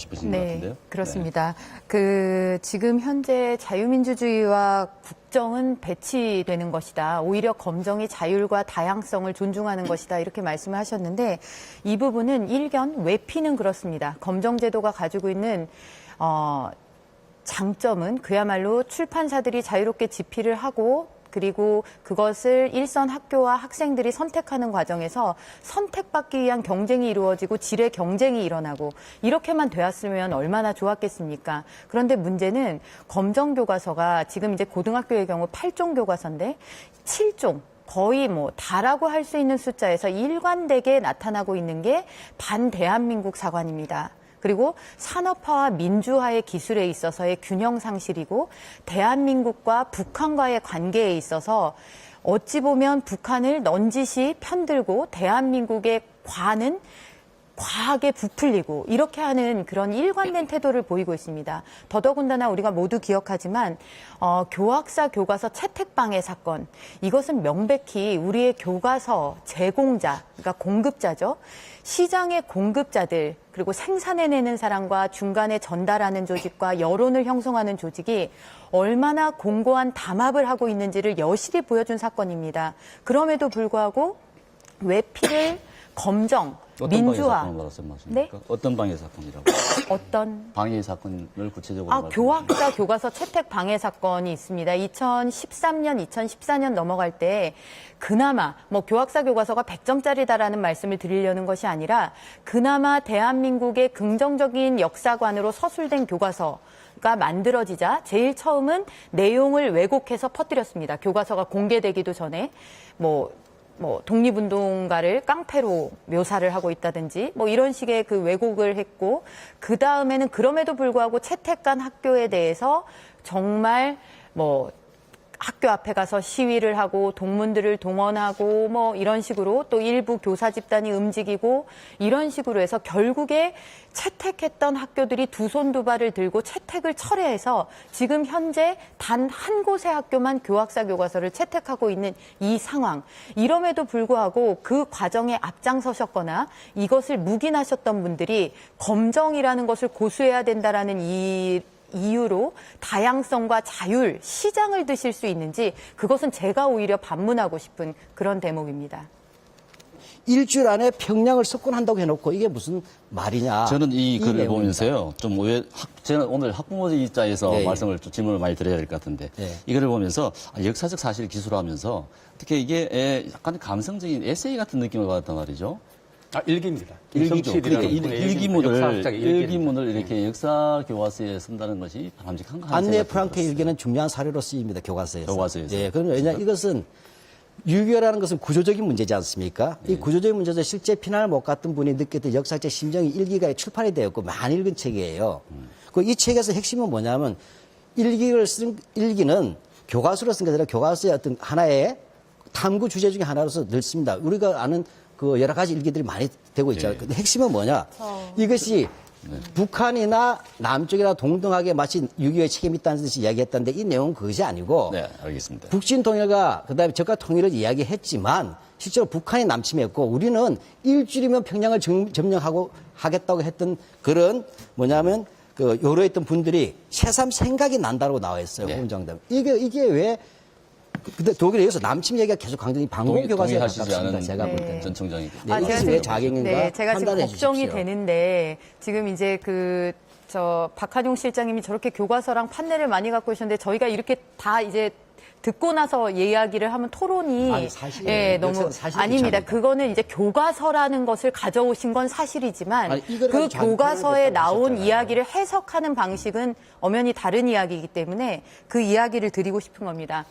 싶으신 것 같은데요. 그렇습니다. 지금 현재 자유민주주의와 국정은 배치되는 것이다. 오히려 검정이 자율과 다양성을 존중하는 것이다. 이렇게 말씀을 하셨는데 이 부분은 일견 외피는 그렇습니다. 검정제도가 가지고 있는 장점은 그야말로 출판사들이 자유롭게 집필을 하고 그리고 그것을 일선 학교와 학생들이 선택하는 과정에서 선택받기 위한 경쟁이 이루어지고 질의 경쟁이 일어나고 이렇게만 되었으면 얼마나 좋았겠습니까? 그런데 문제는 검정 교과서가 지금 이제 고등학교의 경우 8종 교과서인데 7종 거의 다라고 할 수 있는 숫자에서 일관되게 나타나고 있는 게 반대한민국 사관입니다. 그리고 산업화와 민주화의 기술에 있어서의 균형 상실이고 대한민국과 북한과의 관계에 있어서 어찌 보면 북한을 넌지시 편들고 대한민국의 과는 과하게 부풀리고 이렇게 하는 그런 일관된 태도를 보이고 있습니다. 더더군다나 우리가 모두 기억하지만 교학사 교과서 채택방해 사건 이것은 명백히 우리의 교과서 제공자 그러니까 공급자죠. 시장의 공급자들 그리고 생산해내는 사람과 중간에 전달하는 조직과 여론을 형성하는 조직이 얼마나 공고한 담합을 하고 있는지를 여실히 보여준 사건입니다. 그럼에도 불구하고 외피를 검정 민주화. 네? 어떤 방해 사건이라고? 어떤? 방해 사건을 구체적으로 교학사 교과서 채택 방해 사건이 있습니다. 2013년, 2014년 넘어갈 때 그나마 교학사 교과서가 100점짜리다라는 말씀을 드리려는 것이 아니라 그나마 대한민국의 긍정적인 역사관으로 서술된 교과서가 만들어지자 제일 처음은 내용을 왜곡해서 퍼뜨렸습니다. 교과서가 공개되기도 전에 독립운동가를 깡패로 묘사를 하고 있다든지 이런 식의 그 왜곡을 했고 그 다음에는 그럼에도 불구하고 채택한 학교에 대해서 정말 학교 앞에 가서 시위를 하고 동문들을 동원하고 이런 식으로 또 일부 교사 집단이 움직이고 이런 식으로 해서 결국에 채택했던 학교들이 두 손 두 발을 들고 채택을 철회해서 지금 현재 단 한 곳의 학교만 교학사 교과서를 채택하고 있는 이 상황. 이럼에도 불구하고 그 과정에 앞장서셨거나 이것을 묵인하셨던 분들이 검정이라는 것을 고수해야 된다라는 이유로 다양성과 자율, 시장을 드실 수 있는지 그것은 제가 오히려 반문하고 싶은 그런 대목입니다. 일주일 안에 평양을 석권한다고 해놓고 이게 무슨 말이냐. 저는 이 글을 보면서요. 제가 오늘 학부모 입장에서 질문을 많이 드려야 될 것 같은데 이 글을 보면서 역사적 사실을 기술하면서 특히 이게 약간 감성적인 에세이 같은 느낌을 받았단 말이죠. 일기입니다. 일기죠. 그러니까 일기문을 이렇게 역사 교과서에 쓴다는 것이 바람직한가 하는 안네 프랑크의 일기는 중요한 사료로 쓰입니다. 교과서에서. 그러면 왜냐하면 이것은 6.25라는 것은 구조적인 문제지 않습니까? 이 구조적인 문제에서 실제 피난을 못 갔던 분이 느꼈던 역사적 심정이 일기가 출판이 되었고 많이 읽은 책이에요. 이 책에서 핵심은 뭐냐면 일기는 교과서로 쓴 게 아니라 교과서의 어떤 하나의 탐구 주제 중에 하나로서 늘 씁니다. 우리가 아는 여러 가지 일기들이 많이 되고 있잖아요. 근데 핵심은 뭐냐? 이것이 북한이나 남쪽이나 동등하게 마치 6.25에 책임이 있다는 듯이 이야기했다는데 이 내용은 그것이 아니고. 네, 알겠습니다. 북진 통일과 그다음에 적과 통일을 이야기했지만 실제로 북한이 남침했고 우리는 일주일이면 평양을 점령하고 하겠다고 했던 그런 요러 했던 분들이 새삼 생각이 난다고 나와 있어요. 홍정답. 이게 왜 근데 독일에 의해서 남침 얘기가 계속 강조이 방공교과서에 가깝습니다. 제가 볼 때는. 전 총장이. 이것이 왜 자객인가 제가 지금 걱정이 되는데 지금 이제 박한용 실장님이 저렇게 교과서랑 판례를 많이 갖고 계셨는데 저희가 이렇게 다 이제 듣고 나서 이야기를 하면 토론이 너무 아닙니다. 그거는 이제 교과서라는 것을 가져오신 건 사실이지만 그 교과서에 나온 이야기를 해석하는 방식은 엄연히 다른 이야기이기 때문에 그 이야기를 드리고 싶은 겁니다.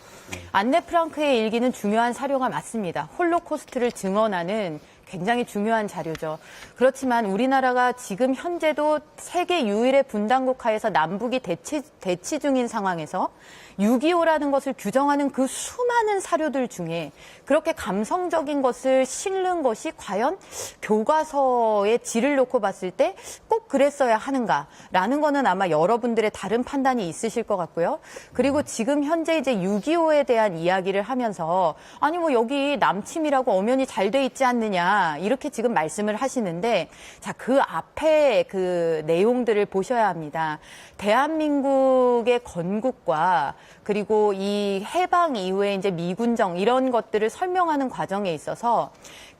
안네 프랑크의 일기는 중요한 사료가 맞습니다. 홀로코스트를 증언하는 굉장히 중요한 자료죠. 그렇지만 우리나라가 지금 현재도 세계 유일의 분단국 하에서 남북이 대치 중인 상황에서 6.25라는 것을 규정하는 그 수많은 사료들 중에 그렇게 감성적인 것을 실는 것이 과연 교과서의 질을 놓고 봤을 때 꼭 그랬어야 하는가라는 거는 아마 여러분들의 다른 판단이 있으실 것 같고요. 그리고 지금 현재 이제 6.25에 대한 이야기를 하면서 아니 여기 남침이라고 엄연히 잘 돼 있지 않느냐 아니냐 이렇게 지금 말씀을 하시는데 자, 그 앞에 그 내용들을 보셔야 합니다. 대한민국의 건국과 그리고 이 해방 이후에 이제 미군정 이런 것들을 설명하는 과정에 있어서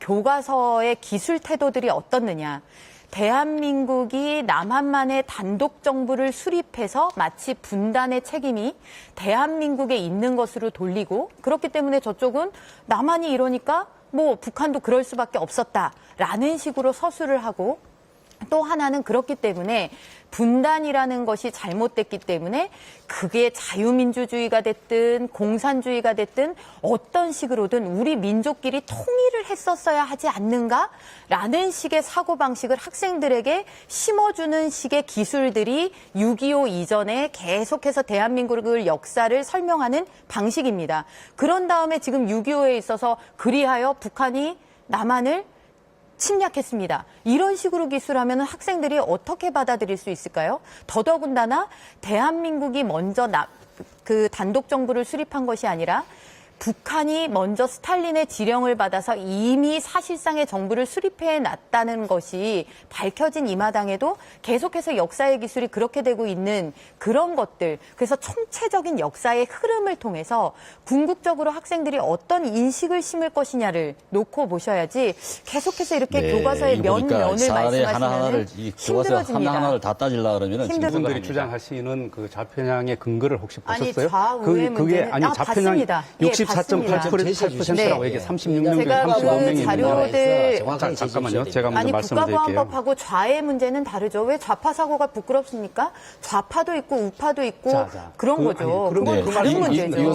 교과서의 기술 태도들이 어떻느냐. 대한민국이 남한만의 단독 정부를 수립해서 마치 분단의 책임이 대한민국에 있는 것으로 돌리고 그렇기 때문에 저쪽은 남한이 이러니까 뭐 북한도 그럴 수밖에 없었다라는 식으로 서술을 하고 또 하나는 그렇기 때문에 분단이라는 것이 잘못됐기 때문에 그게 자유민주주의가 됐든 공산주의가 됐든 어떤 식으로든 우리 민족끼리 통일을 했었어야 하지 않는가라는 식의 사고방식을 학생들에게 심어주는 식의 기술들이 6.25 이전에 계속해서 대한민국의 역사를 설명하는 방식입니다. 그런 다음에 지금 6.25에 있어서 그리하여 북한이 남한을 침략했습니다. 이런 식으로 기술하면 학생들이 어떻게 받아들일 수 있을까요? 더더군다나 대한민국이 먼저 그 단독 정부를 수립한 것이 아니라 북한이 먼저 스탈린의 지령을 받아서 이미 사실상의 정부를 수립해 놨다는 것이 밝혀진 이 마당에도 계속해서 역사의 기술이 그렇게 되고 있는 그런 것들. 그래서 총체적인 역사의 흐름을 통해서 궁극적으로 학생들이 어떤 인식을 심을 것이냐를 놓고 보셔야지 계속해서 이렇게 교과서의 면을 말씀하시면 힘들어집니다. 하나하나를 다 따지려고 그러면 이분들이 주장하시는 그 좌편향의 근거를 혹시 보셨어요? 좌우의 문제는 좌편향이 봤습니다. 64.8%라고 이게 36명 중에 제가 35명이 그 자료들 잠깐만요. 제가 먼저 아니 말씀드릴게요. 국가보안법하고 좌의 문제는 다르죠. 왜 좌파 사고가 부끄럽습니까? 좌파도 있고 우파도 있고 그런 거죠. 그건 다른 문제죠.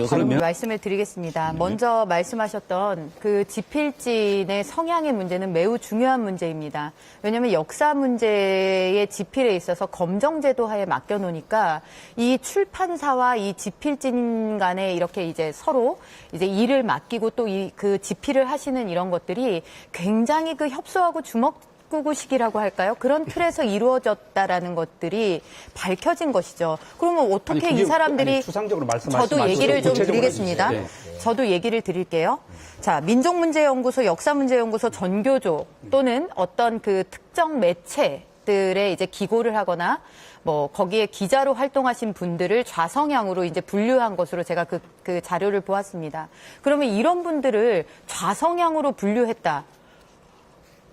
저는 말씀을 드리겠습니다. 먼저 말씀하셨던 그 지필진의 성향의 문제는 매우 중요한 문제입니다. 왜냐하면 역사 문제의 지필에 있어서 검정제도 하에 맡겨놓으니까 이 출판사와 이 지필진 간에 이렇게 이제 서로 이제 일을 맡기고 또 그 지필을 하시는 이런 것들이 굉장히 그 협소하고 주먹구구식이라고 할까요? 그런 틀에서 이루어졌다라는 것들이 밝혀진 것이죠. 그러면 어떻게 이 사람들이 추상적으로 말씀하시지 저도 얘기를 좀 구체적으로 드리겠습니다. 저도 얘기를 드릴게요. 자, 민족문제연구소, 역사문제연구소 전교조 또는 어떤 그 특정 매체들의 이제 기고를 하거나 뭐 거기에 기자로 활동하신 분들을 좌성향으로 이제 분류한 것으로 제가 그 자료를 보았습니다. 그러면 이런 분들을 좌성향으로 분류했다.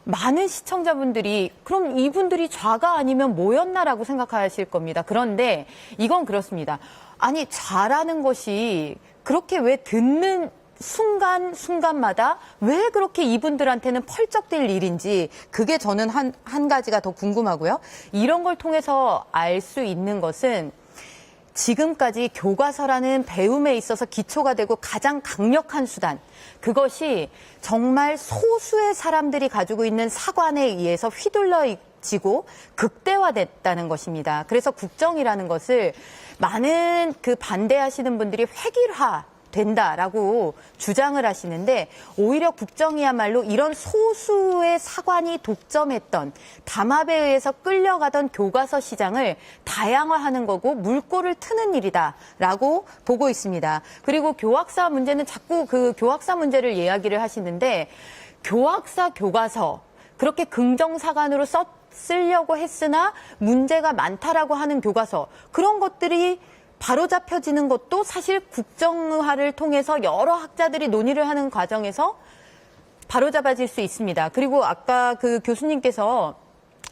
많은 시청자분들이 그럼 이분들이 좌가 아니면 뭐였나라고 생각하실 겁니다. 그런데 이건 그렇습니다. 아니 좌라는 것이 그렇게 왜 듣는 순간마다 왜 그렇게 이분들한테는 펄쩍될 일인지 그게 저는 한 가지가 더 궁금하고요. 이런 걸 통해서 알 수 있는 것은 지금까지 교과서라는 배움에 있어서 기초가 되고 가장 강력한 수단, 그것이 정말 소수의 사람들이 가지고 있는 사관에 의해서 휘둘러지고 극대화됐다는 것입니다. 그래서 국정이라는 것을 많은 그 반대하시는 분들이 획일화 된다라고 주장을 하시는데 오히려 국정이야말로 이런 소수의 사관이 독점했던 담합에 의해서 끌려가던 교과서 시장을 다양화하는 거고 물꼬를 트는 일이다라고 보고 있습니다. 그리고 교학사 문제는 자꾸 그 교학사 문제를 이야기를 하시는데 교학사 교과서 그렇게 긍정사관으로 쓰려고 했으나 문제가 많다라고 하는 교과서 그런 것들이 바로잡혀지는 것도 사실 국정화를 통해서 여러 학자들이 논의를 하는 과정에서 바로잡아질 수 있습니다. 그리고 아까 그 교수님께서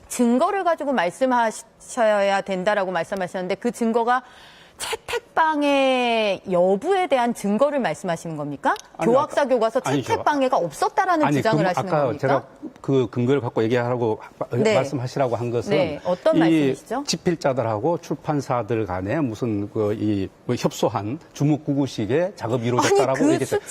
증거를 가지고 말씀하셔야 된다라고 말씀하셨는데 그 증거가 채택방해 여부에 대한 증거를 말씀하시는 겁니까? 교학사 교과서 채택방해가 없었다라는 주장을 하시는 겁니까? 아까 제가 그 근거를 갖고 얘기하라고 말씀하시라고 한 것은 어떤 말씀이시죠? 집필자들하고 출판사들 간에 무슨 뭐 협소한 주먹구구식의 작업이 이루어졌다라고 얘기했어요.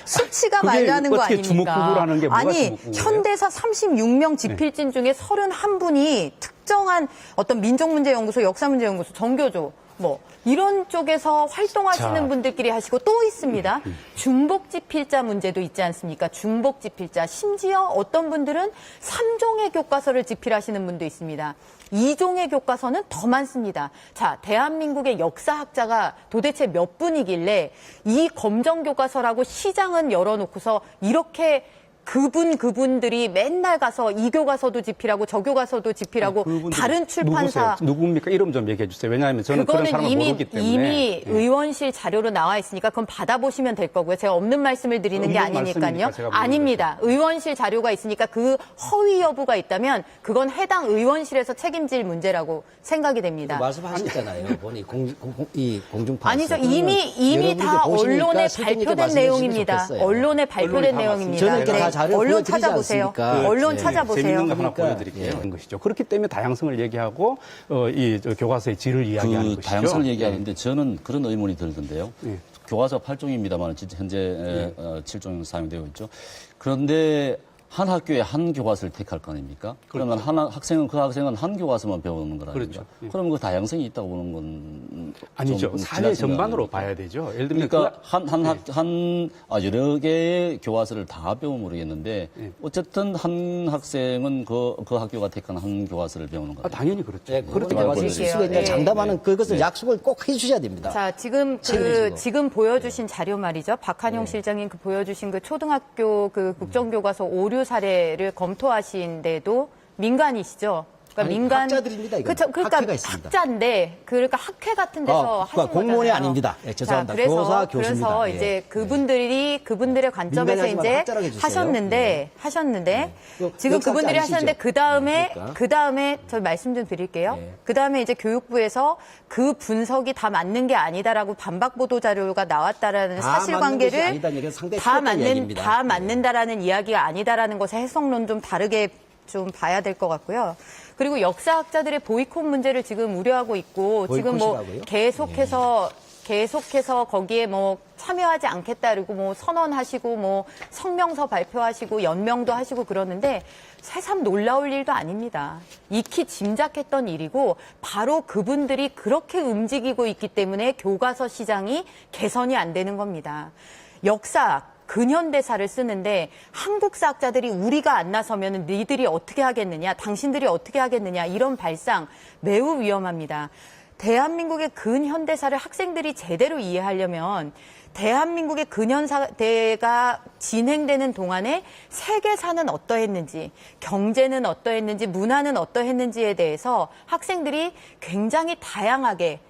수치가 말하는 거 아닙니까? 주먹구구라는 게 뭐가 아니, 주먹구구예요? 현대사 36명 집필진 중에 31분이 특정한 어떤 민족문제연구소, 역사문제연구소, 전교조 뭐 이런 쪽에서 활동하시는 분들끼리 하시고 또 있습니다. 중복집필자 문제도 있지 않습니까? 중복집필자. 심지어 어떤 분들은 3종의 교과서를 집필하시는 분도 있습니다. 2종의 교과서는 더 많습니다. 자, 대한민국의 역사학자가 도대체 몇 분이길래 이 검정교과서라고 시장은 열어놓고서 이렇게 그분들이 맨날 가서 이 교과서도 집필하고 저 교과서도 집필하고 다른 출판사 누굽니까? 이름 좀 얘기해 주세요. 왜냐하면 저는 그런 사람을 모르기 때문에. 이미 의원실 자료로 나와 있으니까 그건 받아보시면 될 거고요. 제가 없는 말씀을 드리는 게 없는 아니니까요. 말씀이니까 제가 아닙니다. 의원실 자료가 있으니까 그 허위 여부가 있다면 그건 해당 의원실에서 책임질 문제라고 생각이 됩니다. 말씀하셨잖아요. 보니 공중파. 아니죠. 이미 다 언론에 발표된 내용입니다. 언론에 발표된 내용입니다. 저는 다 자료를 언론 보여드리지 찾아보세요. 않습니까? 언론 네. 찾아보세요. 재밌는 거 하나 보여드릴게요. 그런 것이죠. 그렇기 때문에 다양성을 얘기하고 저 교과서의 질을 이야기하는 것이죠. 다양성을 얘기하는데 저는 그런 의문이 들던데요. 네. 교과서 8종입니다만 현재 7종 사용되고 있죠. 그런데 한 학교에 한 교과서를 택할 거 아닙니까? 그러면 그 학생은 한 교과서만 배우는 거라니까. 그렇죠. 예. 그럼 그 다양성이 있다고 보는 건 아니죠. 좀 사회 지나친 거 전반으로 아닙니까? 봐야 되죠. 예를 들면 그러니까 여러 개의 교과서를 다 배우면 모르겠는데 어쨌든 한 학생은 그 학교가 택한 한 교과서를 배우는 거예요. 당연히 그렇죠. 네, 그렇게 말고 말씀 드릴게요. 실수가 있냐 네. 장담하는 그것을 약속을 꼭 해주셔야 됩니다. 자, 지금 지금 보여주신 자료 말이죠. 박한용 실장님 그 보여주신 그 초등학교 그 국정교과서 오류 사례를 검토하신데도 민간이시죠. 그러니까 아니, 민간 학자들입니다, 이건. 그쵸, 그러니까 학회가 있습니다. 학자인데 그러니까 학회 같은 데서 하신 공무원이 거잖아요. 아닙니다. 네, 죄송합니다. 자, 교사, 교수입니다. 그래서 예. 이제 그분들의 관점에서 민간이 이제 하지 말고 학자라고 해주세요. 하셨는데 그 지금 역사학자 그분들이 아니시죠? 하셨는데 그 다음에 저 말씀 좀 드릴게요. 네. 그 다음에 이제 교육부에서 그 분석이 다 맞는 게 아니다라고 반박 보도 자료가 나왔다라는 다 맞는 사실관계를 것이 아니다는 얘기는 상당히 틀렸다는 이야기입니다. 다 맞는다라는 이야기가 아니다라는 것의 해석론 좀 다르게 좀 봐야 될 것 같고요. 그리고 역사학자들의 보이콧 문제를 지금 우려하고 있고 지금 뭐 보이콧이라고요? 계속해서 거기에 뭐 참여하지 않겠다 그리고 뭐 선언하시고 뭐 성명서 발표하시고 연명도 하시고 그러는데 새삼 놀라울 일도 아닙니다. 익히 짐작했던 일이고 바로 그분들이 그렇게 움직이고 있기 때문에 교과서 시장이 개선이 안 되는 겁니다. 역사학 근현대사를 쓰는데 한국사 학자들이 우리가 안 나서면 니들이 어떻게 하겠느냐, 당신들이 어떻게 하겠느냐 이런 발상 매우 위험합니다. 대한민국의 근현대사를 학생들이 제대로 이해하려면 대한민국의 근현대가 진행되는 동안에 세계사는 어떠했는지, 경제는 어떠했는지, 문화는 어떠했는지에 대해서 학생들이 굉장히 다양하게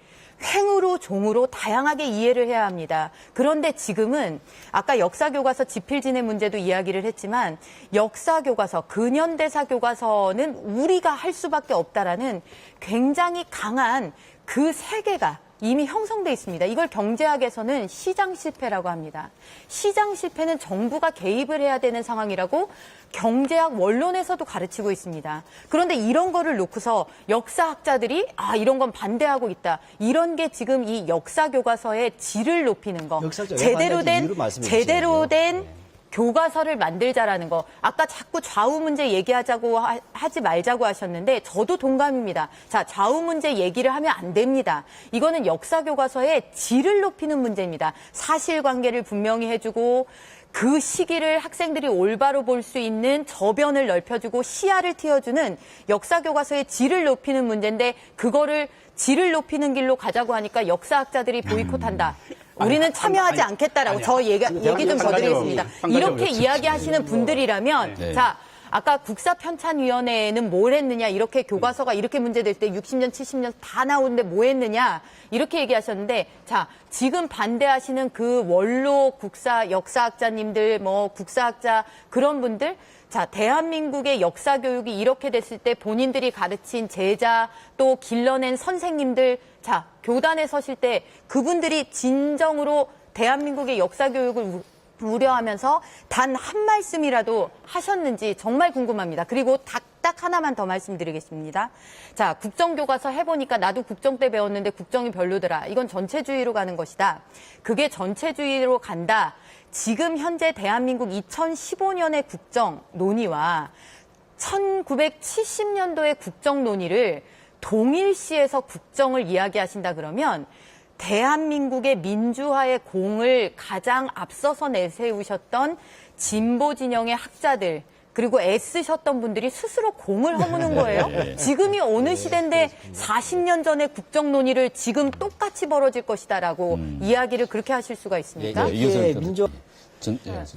횡으로 종으로 다양하게 이해를 해야 합니다. 그런데 지금은 아까 역사교과서 지필진의 문제도 이야기를 했지만 역사교과서, 근현대사 교과서는 우리가 할 수밖에 없다라는 굉장히 강한 그 세계가 이미 형성돼 있습니다. 이걸 경제학에서는 시장 실패라고 합니다. 시장 실패는 정부가 개입을 해야 되는 상황이라고 경제학 원론에서도 가르치고 있습니다. 그런데 이런 거를 놓고서 역사학자들이 이런 건 반대하고 있다. 이런 게 지금 이 역사 교과서의 질을 높이는 거. 제대로 된 교과서를 만들자라는 거. 아까 자꾸 좌우 문제 얘기하자고 하지 말자고 하셨는데 저도 동감입니다. 자, 좌우 문제 얘기를 하면 안 됩니다. 이거는 역사 교과서의 질을 높이는 문제입니다. 사실관계를 분명히 해주고 그 시기를 학생들이 올바로 볼 수 있는 저변을 넓혀주고 시야를 틔워주는 역사 교과서의 질을 높이는 문제인데 그거를 질을 높이는 길로 가자고 하니까 역사학자들이 보이콧한다. 우리는 참여하지 않겠다라고 저 얘기 좀 더 드리겠습니다. 이렇게 이야기하시는 분들이라면 자, 아까 국사편찬위원회에는 뭘 했느냐, 이렇게 교과서가 이렇게 문제될 때 60년, 70년 다 나오는데 뭐 했느냐, 이렇게 얘기하셨는데, 자, 지금 반대하시는 그 원로 역사학자님들, 뭐 국사학자 그런 분들, 자, 대한민국의 역사 교육이 이렇게 됐을 때 본인들이 가르친 제자 또 길러낸 선생님들, 자, 교단에 서실 때 그분들이 진정으로 대한민국의 역사 교육을 우려하면서 단 한 말씀이라도 하셨는지 정말 궁금합니다. 그리고 딱 하나만 더 말씀드리겠습니다. 자, 국정교과서 해보니까 나도 국정 때 배웠는데 국정이 별로더라. 이건 전체주의로 가는 것이다. 그게 전체주의로 간다. 지금 현재 대한민국 2015년의 국정 논의와 1970년도의 국정 논의를 동일시해서 국정을 이야기하신다 그러면 대한민국의 민주화의 공을 가장 앞서서 내세우셨던 진보 진영의 학자들 그리고 애쓰셨던 분들이 스스로 공을 허무는 거예요. 지금이 어느 시대인데 40년 전의 국정 논의를 지금 똑같이 벌어질 것이다라고 이야기를 그렇게 하실 수가 있습니까?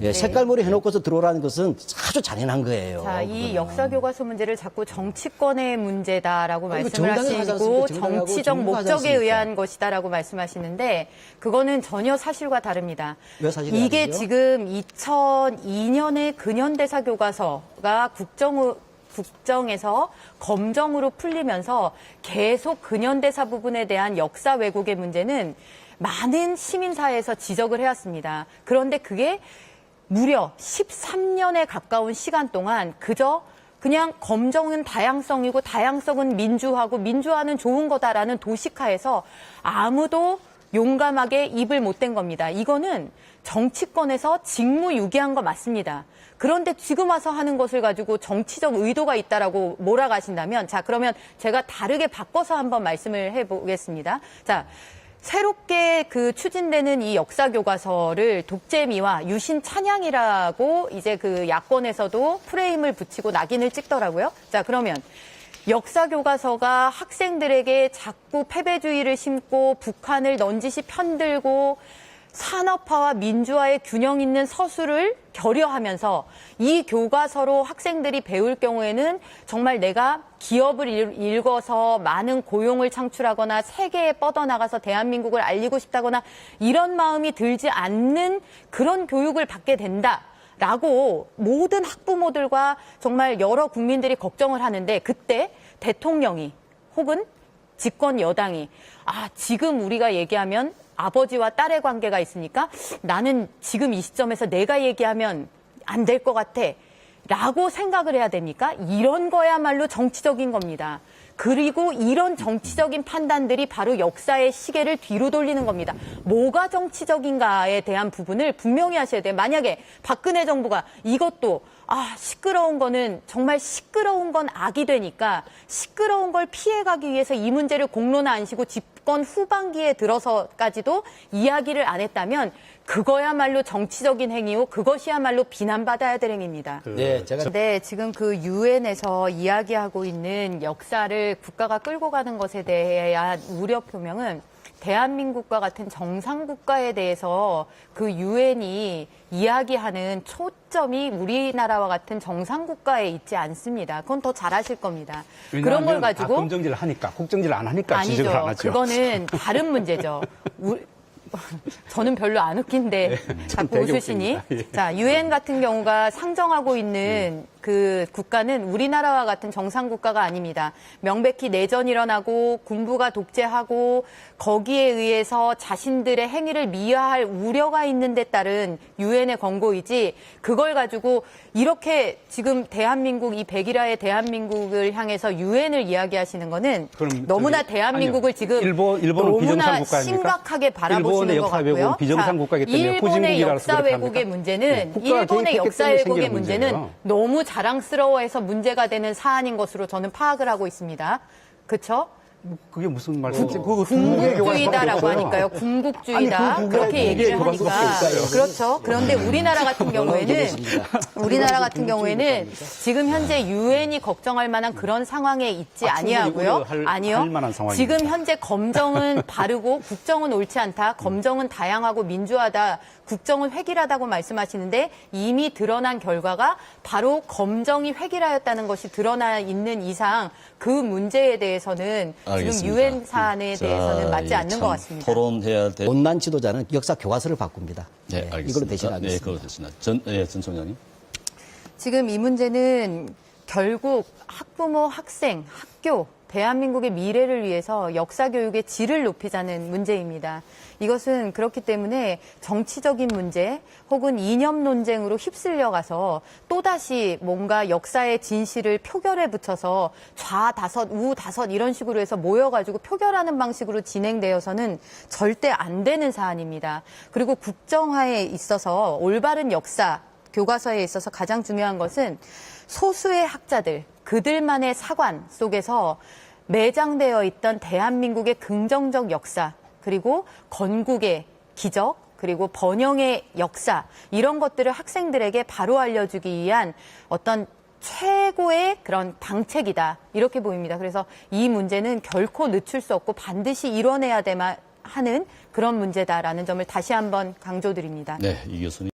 예, 색깔머리 해놓고서 들어오라는 것은 아주 잔인한 거예요. 자, 이 그거는. 역사 교과서 문제를 자꾸 정치권의 문제다라고 이거 말씀을 정당이 하지 하시고 않습니까? 정당하고 정치적 정부가 하지 목적에 않습니까? 의한 것이다라고 말씀하시는데 그거는 전혀 사실과 다릅니다. 왜 사실이 이게 다르죠? 지금 2002년에 근현대사 교과서가 국정에서 검정으로 풀리면서 계속 근현대사 부분에 대한 역사 왜곡의 문제는 많은 시민사회에서 지적을 해왔습니다. 그런데 그게 무려 13년에 가까운 시간 동안 그냥 검정은 다양성이고 다양성은 민주화고 민주화는 좋은 거다라는 도식화에서 아무도 용감하게 입을 못 댄 겁니다. 이거는 정치권에서 직무유기한 거 맞습니다. 그런데 지금 와서 하는 것을 가지고 정치적 의도가 있다라고 몰아가신다면 자, 그러면 제가 다르게 바꿔서 한번 말씀을 해보겠습니다. 자, 새롭게 추진되는 이 역사 교과서를 독재미와 유신 찬양이라고 이제 야권에서도 프레임을 붙이고 낙인을 찍더라고요. 자, 그러면 역사 교과서가 학생들에게 자꾸 패배주의를 심고 북한을 넌지시 편들고 산업화와 민주화의 균형 있는 서술을 결여하면서 이 교과서로 학생들이 배울 경우에는 정말 내가 기업을 읽어서 많은 고용을 창출하거나 세계에 뻗어나가서 대한민국을 알리고 싶다거나 이런 마음이 들지 않는 그런 교육을 받게 된다라고 모든 학부모들과 정말 여러 국민들이 걱정을 하는데 그때 대통령이 혹은 집권 여당이 지금 우리가 얘기하면 아버지와 딸의 관계가 있으니까 나는 지금 이 시점에서 내가 얘기하면 안 될 것 같아 라고 생각을 해야 됩니까? 이런 거야말로 정치적인 겁니다. 그리고 이런 정치적인 판단들이 바로 역사의 시계를 뒤로 돌리는 겁니다. 뭐가 정치적인가에 대한 부분을 분명히 하셔야 돼요. 만약에 박근혜 정부가 이것도 시끄러운 거는 정말 시끄러운 건 악이 되니까 시끄러운 걸 피해가기 위해서 이 문제를 공론화 안 시고 집권 후반기에 들어서까지도 이야기를 안 했다면 그거야말로 정치적인 행위고 그것이야말로 비난받아야 될 행위입니다. 네, 네, 지금 유엔에서 이야기하고 있는 역사를 국가가 끌고 가는 것에 대한 우려 표명은 대한민국과 같은 정상국가에 대해서 유엔이 이야기하는 초점이 우리나라와 같은 정상국가에 있지 않습니다. 그건 더 잘하실 겁니다. 그런 걸 가지고 검정질 하니까 국정질 안 하니까 지적을 안 하죠. 그거는 다른 문제죠. 저는 별로 안 웃긴데 자꾸 웃으시니. 자, 유엔 같은 경우가 상정하고 있는 국가는 우리나라와 같은 정상국가가 아닙니다. 명백히 내전이 일어나고 군부가 독재하고 거기에 의해서 자신들의 행위를 미화할 우려가 있는 데 따른 유엔의 권고이지 그걸 가지고 이렇게 지금 대한민국 이 백일화의 대한민국을 향해서 유엔을 이야기하시는 거는 너무나 대한민국을 지금 일본은 너무나 비정상국가입니까? 심각하게 바라보시는 것 같고요. 비정상국가이기 때문에 일본의 후진국이라서 역사 그렇게 왜곡의 합니까? 문제는 국가가 일본의 개입했기 역사 때문에 왜곡의 생기는 문제는 문제예요. 너무 자랑스러워해서 문제가 되는 사안인 것으로 저는 파악을 하고 있습니다. 그렇죠? 그게 무슨 말씀이세요? 궁극주의다라고 하니까요. 궁극주의다. 아니, 그렇게 얘기를 교과서밖에 하니까. 없어요. 그렇죠. 그런데 우리나라 같은 경우에는 지금 현재 유엔이 걱정할 만한 그런 상황에 있지 아니하고요. 아니요. 할 만한 상황입니다. 지금 현재 검정은 바르고 국정은 옳지 않다. 검정은 다양하고 민주하다. 국정은 획일하다고 말씀하시는데 이미 드러난 결과가 바로 검정이 획일하였다는 것이 드러나 있는 이상 그 문제에 대해서는 알겠습니다. 지금 유엔 사안에 대해서는 맞지 않는 것 같습니다. 토론해야 될. 못난 지도자는 역사 교과서를 바꿉니다. 네, 알겠습니다. 이걸로 대신하겠습니다. 네, 그걸로 대신하겠습니다. 전 총장님. 지금 이 문제는 결국 학부모, 학생, 학교, 대한민국의 미래를 위해서 역사 교육의 질을 높이자는 문제입니다. 이것은 그렇기 때문에 정치적인 문제 혹은 이념 논쟁으로 휩쓸려가서 또다시 뭔가 역사의 진실을 표결에 붙여서 좌다섯, 우다섯 이런 식으로 해서 모여가지고 표결하는 방식으로 진행되어서는 절대 안 되는 사안입니다. 그리고 국정화에 있어서 올바른 역사 교과서에 있어서 가장 중요한 것은 소수의 학자들, 그들만의 사관 속에서 매장되어 있던 대한민국의 긍정적 역사, 그리고 건국의 기적, 그리고 번영의 역사, 이런 것들을 학생들에게 바로 알려주기 위한 어떤 최고의 그런 방책이다. 이렇게 보입니다. 그래서 이 문제는 결코 늦출 수 없고 반드시 이뤄내야 하는 그런 문제다라는 점을 다시 한번 강조드립니다. 네, 이 교수님.